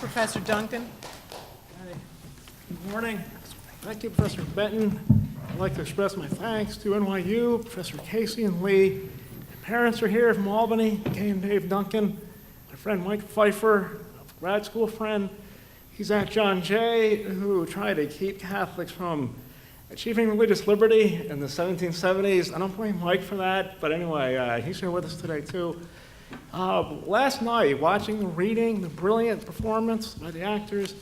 Professor Duncan. Hi. Good morning. Thank you, Professor Benton. I'd like to express my thanks to NYU, Professor Casey and Lee. My parents are here from Albany, Kay and Dave Duncan. My friend Mike Pfeiffer, a grad school friend. He's at John Jay, who tried to keep Catholics from achieving religious liberty in the 1770s. I don't blame Mike for that, but anyway, he's here with us today too. Last night, watching the reading, the brilliant performance by the actors,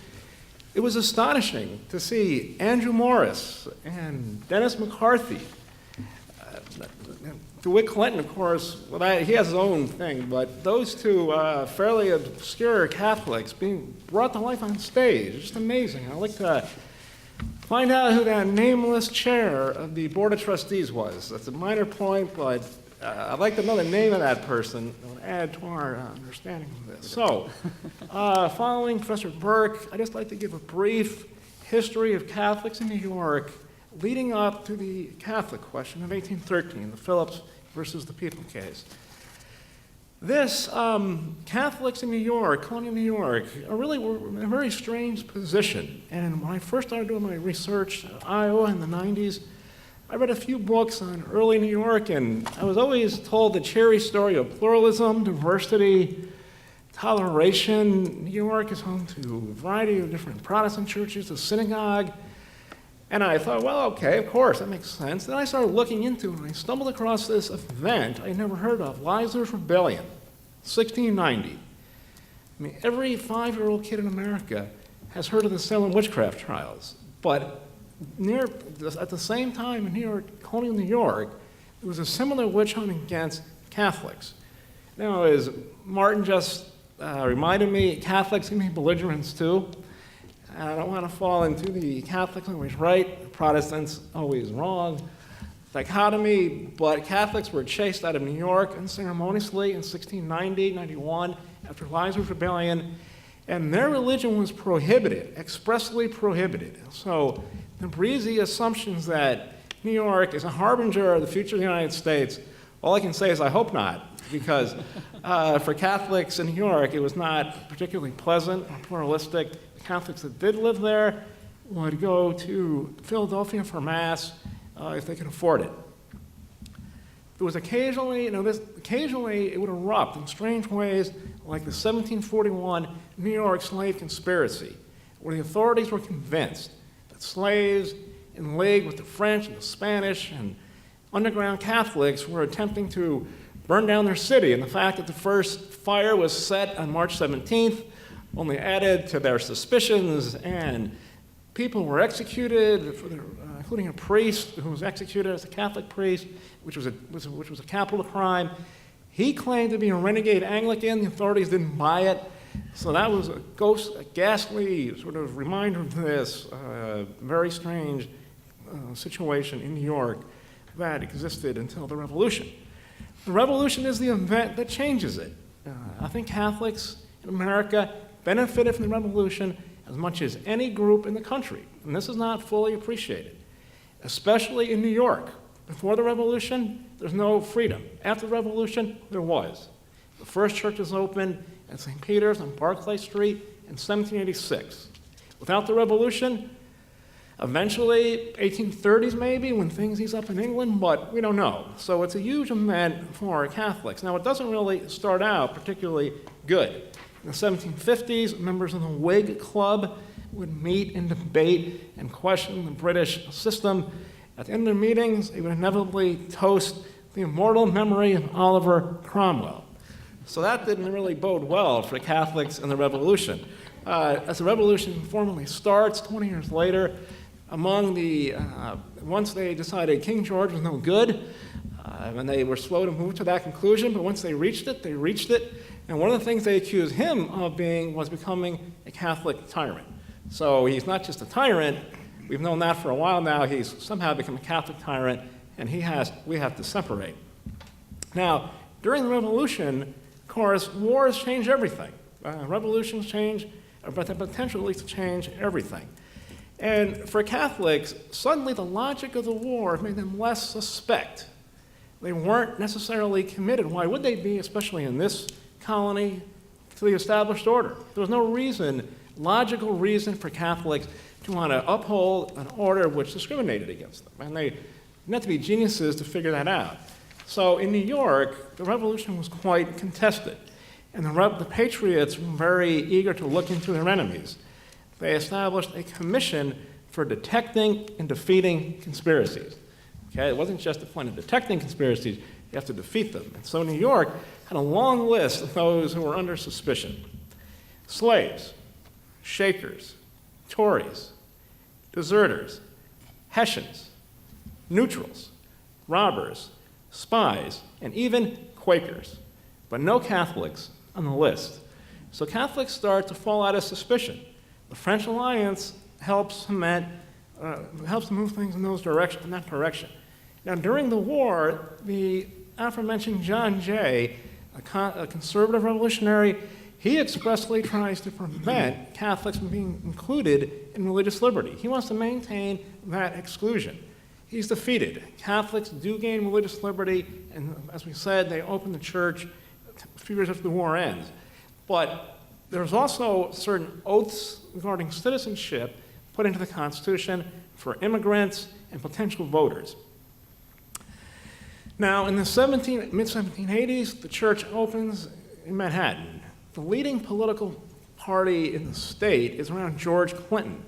it was astonishing to see Andrew Morris and Dennis McCarthy. DeWitt Clinton, of course, well, he has his own thing, but those two fairly obscure Catholics being brought to life on stage, just amazing. I'd like to find out who that nameless chair of the Board of Trustees was. That's a minor point, but I'd like to know the name of that person. It would add to our understanding of this. So, following Professor Burke, I'd just like to give a brief history of Catholics in New York leading up to the Catholic question of 1813, the Phillips versus the People case. This, Catholics in New York, colonial New York, were in a very strange position. And when I first started doing my research in Iowa in the 90s, I read a few books on early New York, and I was always told the cheery story of pluralism, diversity, toleration. New York is home to a variety of different Protestant churches, a synagogue. And I thought, well, okay, of course, that makes sense. Then I started looking into it, and I stumbled across this event I'd never heard of, Leisler's Rebellion, 1690. I mean, every 5-year-old kid in America has heard of the Salem witchcraft trials, but at the same time in New York, colonial New York, there was a similar witch hunt against Catholics. Now, as Martin just reminded me, Catholics can be belligerents too. I don't want to fall into the Catholics always right, Protestants always wrong dichotomy, but Catholics were chased out of New York unceremoniously in 1690, 91, after Leisler's Rebellion, and their religion was prohibited, expressly prohibited. So the breezy assumptions that New York is a harbinger of the future of the United States, all I can say is I hope not, because for Catholics in New York, it was not particularly pleasant or pluralistic. The Catholics that did live there would go to Philadelphia for Mass if they could afford it. There was occasionally it would erupt in strange ways, like the 1741 New York slave conspiracy, where the authorities were convinced that slaves in league with the French and the Spanish and underground Catholics were attempting to burn down their city, and the fact that the first fire was set on March 17th only added to their suspicions, and people were executed, including a priest who was executed as a Catholic priest, which was a capital crime. He claimed to be a renegade Anglican. The authorities didn't buy it. So that was a ghastly sort of reminder of this very strange situation in New York that existed until the Revolution. The Revolution is the event that changes it. I think Catholics in America benefited from the Revolution as much as any group in the country, and this is not fully appreciated, especially in New York. Before the Revolution, there's no freedom. After the Revolution, there was. The first churches opened at St. Peter's on Barclay Street in 1786. Without the Revolution, eventually, 1830s maybe, when things ease up in England, but we don't know. So it's a huge event for Catholics. Now, it doesn't really start out particularly good. In the 1750s, members of the Whig Club would meet and debate and question the British system. At the end of the meetings, they would inevitably toast the immortal memory of Oliver Cromwell. So that didn't really bode well for Catholics in the Revolution. As the Revolution formally starts 20 years later, once they decided King George was no good, and they were slow to move to that conclusion, but once they reached it, they reached it. And one of the things they accused him of was becoming a Catholic tyrant. So he's not just a tyrant, we've known that for a while now, he's somehow become a Catholic tyrant, and we have to separate. Now, during the Revolution, of course, wars change everything. Revolutions change, but the potential at least to change everything. And for Catholics, suddenly the logic of the war made them less suspect. They weren't necessarily committed. Why would they be, especially in this colony, to the established order. There was no logical reason for Catholics to want to uphold an order which discriminated against them. And they didn't have to be geniuses to figure that out. So in New York, the revolution was quite contested. And the patriots were very eager to look into their enemies. They established a commission for detecting and defeating conspiracies. Okay? It wasn't just the point of detecting conspiracies, you have to defeat them. And so New York had a long list of those who were under suspicion. Slaves, Shakers, Tories, deserters, Hessians, neutrals, robbers, spies, and even Quakers, but no Catholics on the list. So Catholics start to fall out of suspicion. The French alliance helps move things in that direction. Now, during the war, the aforementioned John Jay, a conservative revolutionary, he expressly tries to prevent Catholics from being included in religious liberty. He wants to maintain that exclusion. He's defeated. Catholics do gain religious liberty, and as we said, they open the church a few years after the war ends. But there's also certain oaths regarding citizenship put into the Constitution for immigrants and potential voters. Now, in the mid-1780s, the church opens in Manhattan. The leading political party in the state is around George Clinton,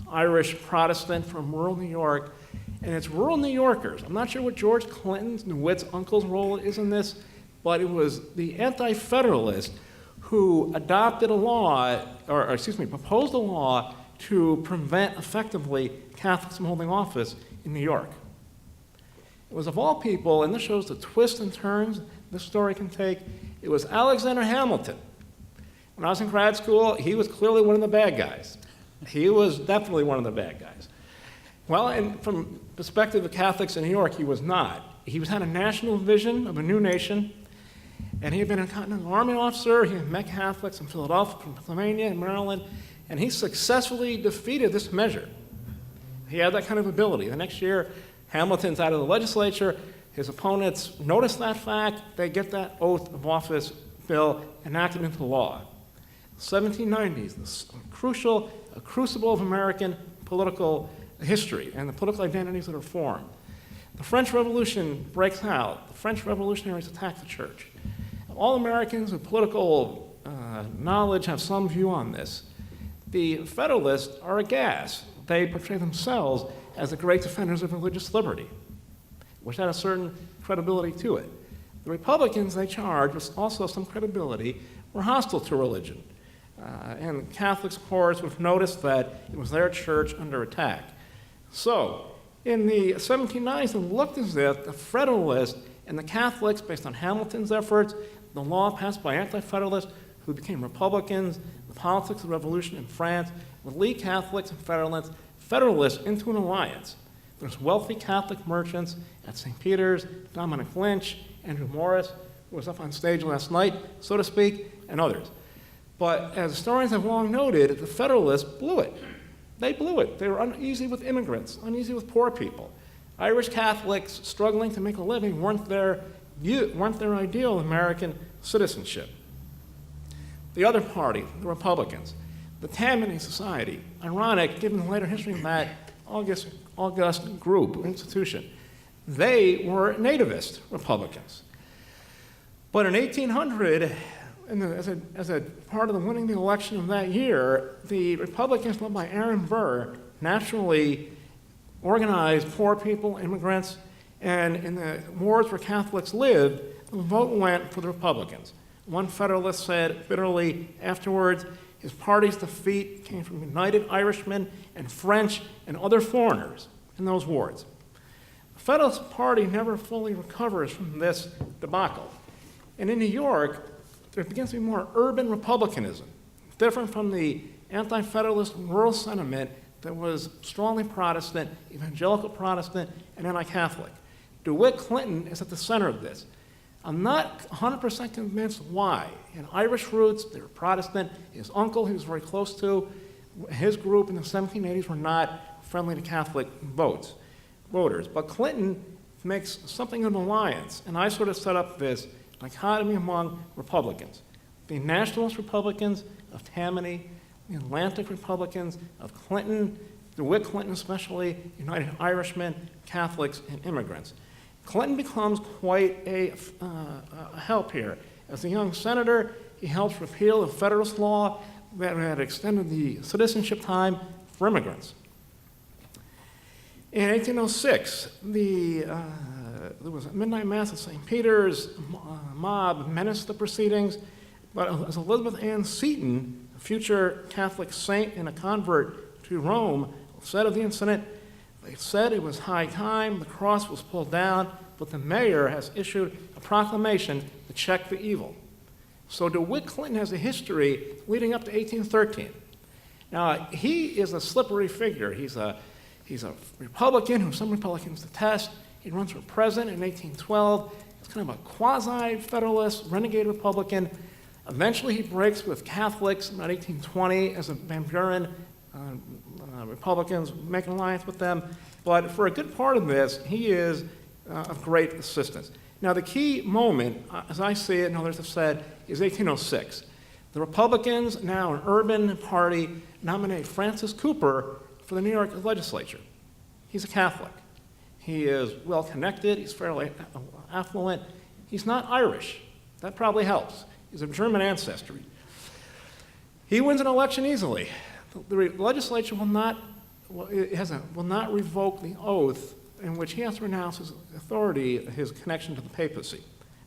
Irish Protestant from rural New York, and it's rural New Yorkers. I'm not sure what George Clinton's, DeWitt's uncle's role is in this, but it was the anti-federalist who adopted a law, proposed a law to prevent effectively Catholics from holding office in New York. It was, of all people, and this shows the twists and turns this story can take, it was Alexander Hamilton. When I was in grad school, he was clearly one of the bad guys. He was definitely one of the bad guys. Well, and from the perspective of Catholics in New York, he was not. He had a national vision of a new nation, and he had been a Continental Army officer. He had met Catholics in Philadelphia, Pennsylvania, and Maryland, and he successfully defeated this measure. He had that kind of ability. The next year, Hamilton's out of the legislature. His opponents notice that fact. They get that oath of office bill enacted into law. 1790s, this a crucible of American political history and the political identities that are formed. The French Revolution breaks out. The French revolutionaries attack the church. All Americans with political knowledge have some view on this. The Federalists are aghast. They portray themselves as the great defenders of religious liberty, which had a certain credibility to it. The Republicans, they charge, with also some credibility, were hostile to religion. And Catholics, of course, would have noticed that it was their church under attack. So, in the 1790s, it looked as if the Federalists and the Catholics, based on Hamilton's efforts, the law passed by anti-Federalists who became Republicans, the politics of the revolution in France, would lead Catholics and Federalists into an alliance. There's wealthy Catholic merchants at St. Peter's, Dominic Lynch, Andrew Morris, who was up on stage last night, so to speak, and others. But as historians have long noted, the Federalists blew it. They blew it. They were uneasy with immigrants, uneasy with poor people. Irish Catholics struggling to make a living weren't their ideal American citizenship. The other party, the Republicans, the Tammany Society, ironic given the later history of that august group, institution, they were nativist Republicans. But in 1800, as a part of the winning the election of that year, the Republicans, led by Aaron Burr, naturally organized poor people, immigrants, and in the wards where Catholics lived, the vote went for the Republicans. One Federalist said bitterly afterwards, his party's defeat came from United Irishmen and French and other foreigners in those wards. The Federalist Party never fully recovers from this debacle. And in New York, there begins to be more urban republicanism, different from the anti-Federalist rural sentiment that was strongly Protestant, evangelical Protestant, and anti-Catholic. DeWitt Clinton is at the center of this. I'm not 100% convinced why. He had Irish roots, they were Protestant. His uncle, he was very close to, his group in the 1780s were not friendly to Catholic voters. But Clinton makes something of an alliance, and I sort of set up this dichotomy among Republicans. the Nationalist Republicans of Tammany, the Atlantic Republicans of Clinton, DeWitt Clinton especially, United Irishmen, Catholics, and immigrants. Clinton becomes quite a help here. As a young senator, he helps repeal a Federalist law that had extended the citizenship time for immigrants. In 1806, there was a midnight mass at St. Peter's. A mob menaced the proceedings, but as Elizabeth Ann Seton, a future Catholic saint and a convert to Rome, said of the incident, they said it was high time, the cross was pulled down, but the mayor has issued a proclamation to check the evil. So DeWitt Clinton has a history leading up to 1813. Now, he is a slippery figure. He's a Republican who some Republicans detest. He runs for president in 1812. He's kind of a quasi-Federalist, renegade Republican. Eventually, he breaks with Catholics in about 1820 as a Van Buren Republicans, make an alliance with them. But for a good part of this, he is of great assistance. Now, the key moment, as I see it, and others have said, is 1806. The Republicans, now an urban party, nominate Francis Cooper for the New York legislature. He's a Catholic. He is well-connected. He's fairly affluent. He's not Irish. That probably helps. He's of German ancestry. He wins an election easily. The legislature will not revoke the oath in which he has to renounce his authority, his connection to the papacy.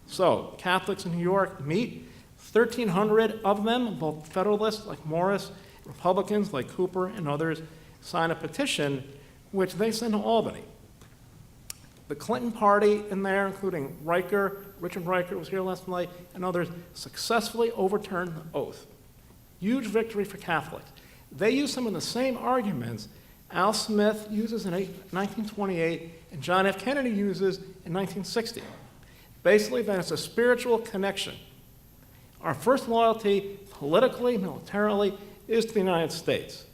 So Catholics in New York meet. 1,300 of them, both Federalists like Morris, Republicans like Cooper and others, sign a petition which they send to Albany. The Clinton party in there, including Richard Riker was here last night, and others, successfully overturned the oath. Huge victory for Catholics. They use some of the same arguments Al Smith uses in 1928 and John F. Kennedy uses in 1960. Basically, that it's a spiritual connection. Our first loyalty, politically, militarily, is to the United States.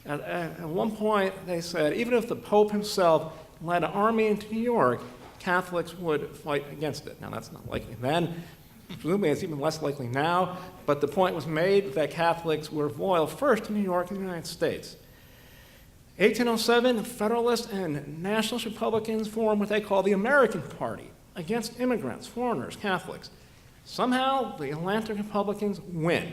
At one point, they said, even if the Pope himself led an army into New York, Catholics would fight against it. Now, that's not likely then. Presumably, it's even less likely now. But the point was made that Catholics were loyal first to New York and the United States. 1807, Federalists and Nationalist Republicans formed what they call the American Party against immigrants, foreigners, Catholics. Somehow, the Atlantic Republicans win.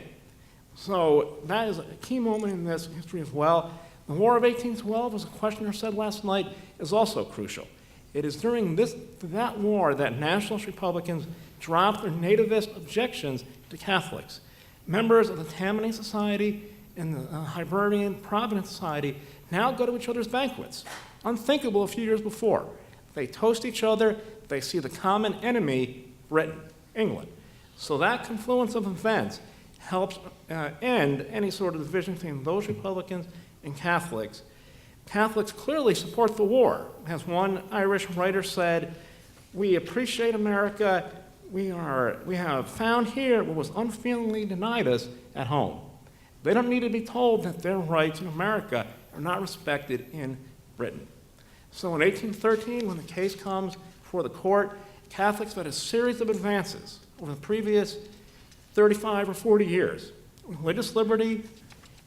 So that is a key moment in this history as well. The War of 1812, as a questioner said last night, is also crucial. It is during that war that Nationalist Republicans dropped their nativist objections to Catholics. Members of the Tammany Society and the Hibernian Providence Society now go to each other's banquets. Unthinkable a few years before. They toast each other. They see the common enemy, Britain, England. So that confluence of events helps end any sort of division between those Republicans and Catholics. Catholics clearly support the war. As one Irish writer said, we appreciate America. We have found here what was unfeelingly denied us at home. They don't need to be told that their rights in America are not respected in Britain. So in 1813, when the case comes before the court, Catholics had a series of advances over the previous 35 or 40 years. Religious liberty,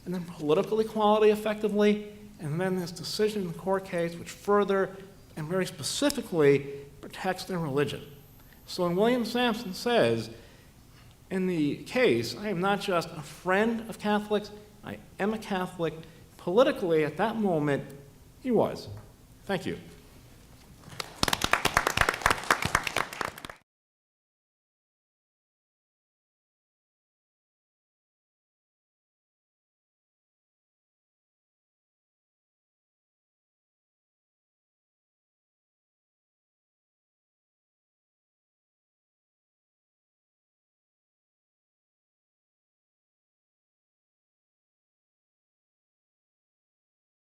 and then political equality effectively, and then this decision in the court case which further and very specifically protects their religion. So when William Sampson says, in the case, I am not just a friend of Catholics, I am a Catholic, politically at that moment, he was. Thank you.